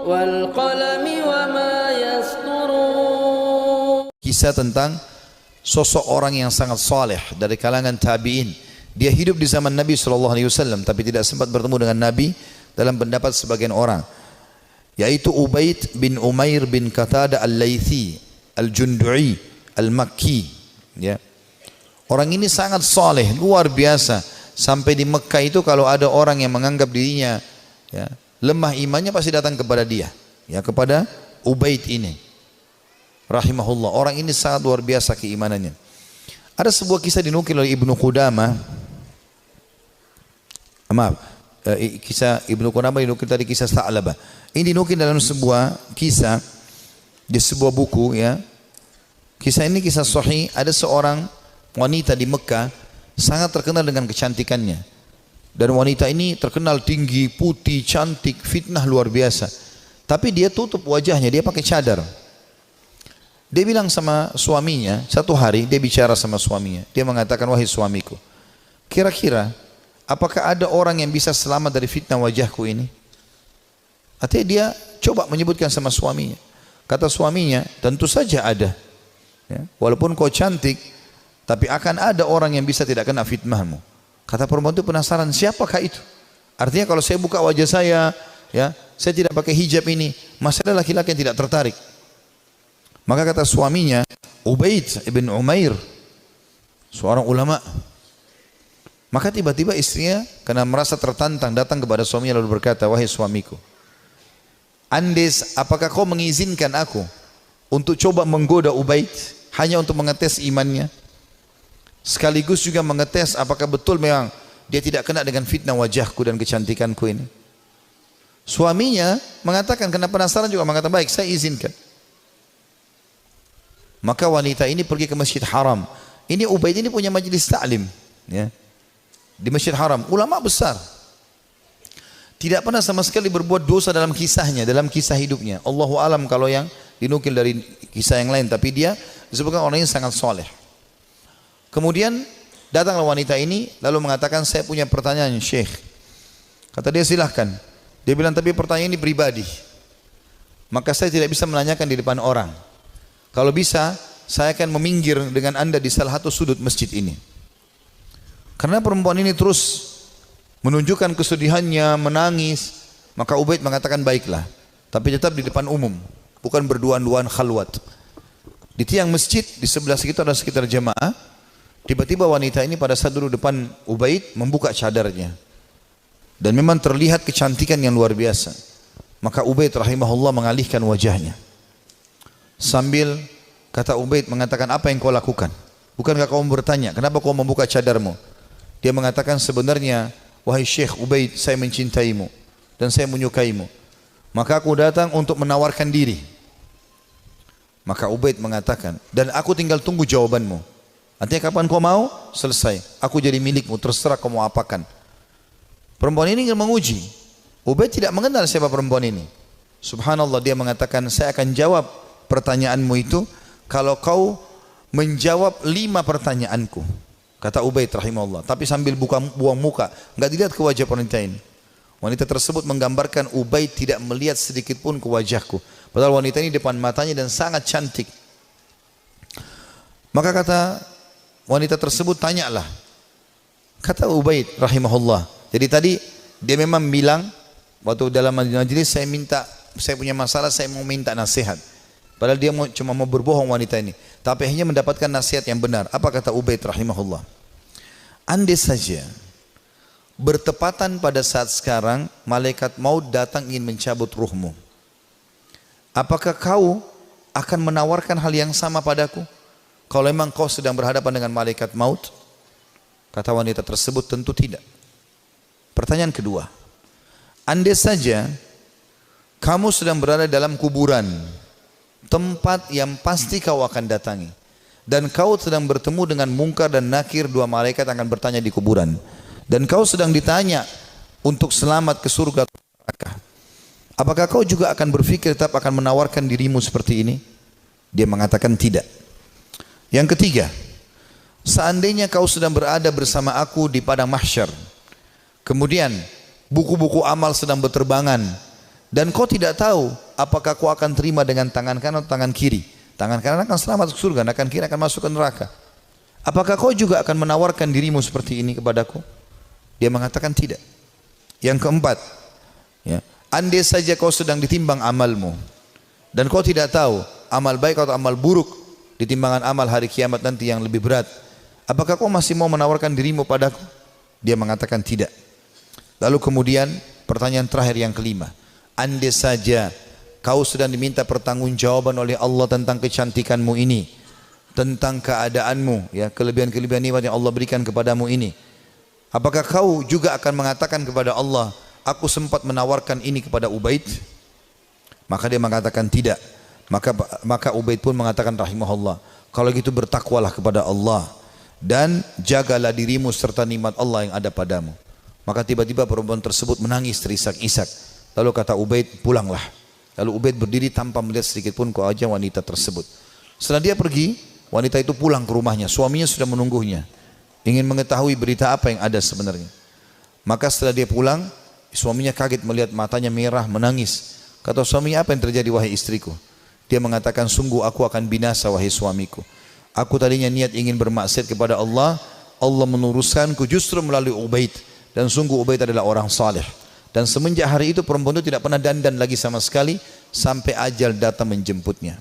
والقلم وما يسطرون. Kisah tentang sosok orang yang sangat saleh dari kalangan tabi'in. Dia hidup di zaman Nabi SAW tapi tidak sempat bertemu dengan Nabi dalam pendapat sebagian orang, yaitu Ubaid bin Umair bin Qatada al-Laythi al-Jundu'i al-Makki, ya. Orang ini sangat saleh, luar biasa. Sampai di Mekah itu kalau ada orang yang menganggap dirinya, ya, lemah imannya, pasti datang kepada dia, ya, kepada Ubaid ini rahimahullah. Orang ini sangat luar biasa keimanannya. Ada sebuah kisah dinukil oleh Ibnu Qudamah. Kisah Ibnu Qudamah dinukil tadi, kisah Tha'labah. Ini dinukil dalam sebuah kisah di sebuah buku, ya. Kisah ini kisah sahih. Ada seorang wanita di Mekah sangat terkenal dengan kecantikannya. Dan wanita ini terkenal tinggi, putih, cantik, fitnah luar biasa. Tapi dia tutup wajahnya, dia pakai cadar. Dia bilang sama suaminya, satu hari dia bicara sama suaminya. Dia mengatakan, wahai suamiku, kira-kira apakah ada orang yang bisa selamat dari fitnah wajahku ini? Artinya dia coba menyebutkan sama suaminya. Kata suaminya, tentu saja ada, ya, walaupun kau cantik, tapi akan ada orang yang bisa tidak kena fitnahmu. Kata perempuan itu penasaran, siapakah itu? Artinya kalau saya buka wajah saya, ya, saya tidak pakai hijab ini, masalah laki-laki yang tidak tertarik. Maka kata suaminya, Ubaid ibn Umair, seorang ulama. Maka tiba-tiba istrinya karena merasa tertantang datang kepada suaminya lalu berkata, wahai suamiku, Andes, apakah kau mengizinkan aku untuk coba menggoda Ubaid hanya untuk mengetes imannya, sekaligus juga mengetes apakah betul memang dia tidak kena dengan fitnah wajahku dan kecantikanku ini? Suaminya mengatakan, karena penasaran juga mengatakan, baik, saya izinkan. Maka wanita ini pergi ke Masjid Haram. Ini Ubaid ini punya majelis ta'lim, ya, di Masjid Haram, ulama besar. Tidak pernah sama sekali berbuat dosa dalam kisahnya, dalam kisah hidupnya. Allahu alam kalau yang dinukil dari kisah yang lain, tapi dia disebutkan orang yang sangat soleh. Kemudian datanglah wanita ini lalu mengatakan, saya punya pertanyaan Syekh. Kata dia, silahkan. Dia bilang, tapi pertanyaan ini pribadi, maka saya tidak bisa menanyakan di depan orang. Kalau bisa saya akan meminggir dengan anda di salah satu sudut masjid ini. Karena perempuan ini terus menunjukkan kesedihannya, menangis. Maka Ubaid mengatakan, baiklah, tapi tetap di depan umum, bukan berduaan-duaan khalwat. Di tiang masjid di sebelah situ ada sekitar jemaah. Tiba-tiba wanita ini pada saat duduk depan Ubaid membuka cadarnya, dan memang terlihat kecantikan yang luar biasa. Maka Ubaid rahimahullah mengalihkan wajahnya sambil kata Ubaid mengatakan, apa yang kau lakukan? Bukankah kau bertanya, kenapa kau membuka cadarmu? Dia mengatakan, sebenarnya wahai Syekh Ubaid, saya mencintaimu dan saya menyukaimu, maka aku datang untuk menawarkan diri. Maka Ubaid mengatakan, dan aku tinggal tunggu jawabanmu. Artinya kapan kau mau, selesai, aku jadi milikmu, terserah kau mau apakan. Perempuan ini ingin menguji. Ubaid tidak mengenal siapa perempuan ini. Subhanallah, dia mengatakan, saya akan jawab pertanyaanmu itu kalau kau menjawab 5 pertanyaanku. Kata Ubaid rahimahullah, tapi sambil buang muka, enggak dilihat ke wajah wanita ini. Wanita tersebut menggambarkan Ubaid tidak melihat sedikit pun ke wajahku, padahal wanita ini depan matanya dan sangat cantik. Maka kata wanita tersebut, tanyalah. Kata Ubaid rahimahullah, jadi tadi dia memang bilang waktu dalam majelis, saya punya masalah, saya mau minta nasihat. Padahal dia cuma mau berbohong wanita ini, tapi akhirnya mendapatkan nasihat yang benar. Apa kata Ubaid rahimahullah? Andai saja bertepatan pada saat sekarang malaikat maut datang ingin mencabut ruhmu, apakah kau akan menawarkan hal yang sama padaku kalau memang kau sedang berhadapan dengan malaikat maut? Kata wanita tersebut, tentu tidak. Pertanyaan kedua, andai saja kamu sedang berada dalam kuburan, tempat yang pasti kau akan datangi, dan kau sedang bertemu dengan Munkar dan Nakir, 2 malaikat akan bertanya di kuburan, dan kau sedang ditanya untuk selamat ke surga atau neraka, apakah kau juga akan berpikir tetap akan menawarkan dirimu seperti ini? Dia mengatakan tidak. Yang ketiga, seandainya kau sedang berada bersama aku di padang mahsyar, kemudian buku-buku amal sedang berterbangan, Dan kau tidak tahu apakah kau akan terima dengan tangan kanan atau tangan kiri. Tangan kanan akan selamat ke surga, tangan kiri akan masuk ke neraka. Apakah kau juga akan menawarkan dirimu seperti ini kepadaku? Dia mengatakan tidak. Yang keempat, ya, andai saja kau sedang ditimbang amalmu dan kau tidak tahu amal baik atau amal buruk di timbangan amal hari kiamat nanti yang lebih berat, apakah kau masih mau menawarkan dirimu padaku? Dia mengatakan tidak. Lalu kemudian pertanyaan terakhir yang kelima, andai saja kau sedang diminta pertanggungjawaban oleh Allah tentang kecantikanmu ini, tentang keadaanmu, ya, kelebihan-kelebihan nikmat yang Allah berikan kepadamu ini, apakah kau juga akan mengatakan kepada Allah, aku sempat menawarkan ini kepada Ubaid? Maka dia mengatakan tidak. Maka Ubaid pun mengatakan rahimahullah, kalau gitu bertakwalah kepada Allah dan jagalah dirimu serta nikmat Allah yang ada padamu. Maka tiba-tiba perempuan tersebut menangis terisak-isak. Lalu kata Ubaid, pulanglah. Lalu Ubaid berdiri tanpa melihat sedikit pun ke wajah wanita tersebut. Setelah dia pergi, wanita itu pulang ke rumahnya. Suaminya sudah menunggunya, ingin mengetahui berita apa yang ada sebenarnya. Maka setelah dia pulang, suaminya kaget melihat matanya merah, menangis. Kata suaminya, apa yang terjadi wahai istriku? Dia mengatakan, sungguh aku akan binasa wahai suamiku. Aku tadinya niat ingin bermaksiat kepada Allah, Allah menuruskanku justru melalui Ubaid. Dan sungguh Ubaid adalah orang saleh. Dan semenjak hari itu perempuan itu tidak pernah dandan lagi sama sekali sampai ajal datang menjemputnya.